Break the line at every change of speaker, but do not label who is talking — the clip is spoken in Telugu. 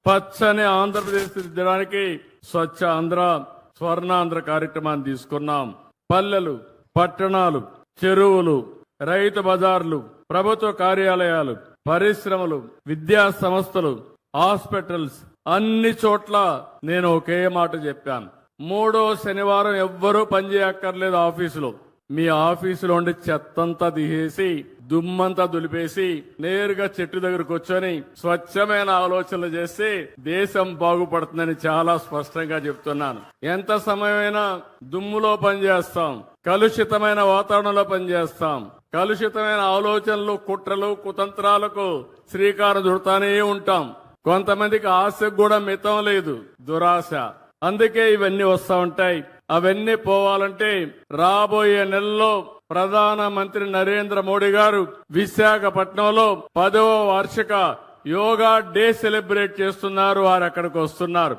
పచ్చని ఆంధ్రప్రదేశ్ దిద్దడానికి స్వచ్ఛ ఆంధ్ర స్వర్ణాంధ్ర కార్యక్రమాన్ని తీసుకున్నాం. పల్లెలు, పట్టణాలు, చెరువులు, రైతు బజార్లు, ప్రభుత్వ కార్యాలయాలు, పరిశ్రమలు, విద్యా సంస్థలు, హాస్పిటల్స్ అన్ని చోట్ల నేను ఒకే మాట చెప్పాను. 3వ శనివారం ఎవ్వరూ పనిచేయక్కర్లేదు. ఆఫీసులో మీ ఆఫీసులో ఉండి చెత్తంతా తీసేసి దుమ్మంతా దులిపేసి నేరుగా చెట్టు దగ్గర కూర్చొని స్వచ్ఛమైన ఆలోచనలు చేస్తే దేశం బాగుపడుతుందని చాలా స్పష్టంగా చెప్తున్నాను. ఎంత సమయమైనా దుమ్ములో పనిచేస్తాం, కలుషితమైన వాతావరణంలో పనిచేస్తాం, కలుషితమైన ఆలోచనలు, కుట్రలు, కుతంత్రాలకు శ్రీకారం చుడతానే ఉంటాం. కొంతమందికి ఆశకు కూడా మితం లేదు, దురాశ. అందుకే ఇవన్నీ వస్తా ఉంటాయి. అవన్నీ పోవాలంటే రాబోయే నెలలో ప్రధానమంత్రి నరేంద్ర మోడీ గారు విశాఖపట్నంలో 10వ వార్షిక యోగా డే సెలబ్రేట్ చేస్తున్నారు. వారు అక్కడికి వస్తున్నారు.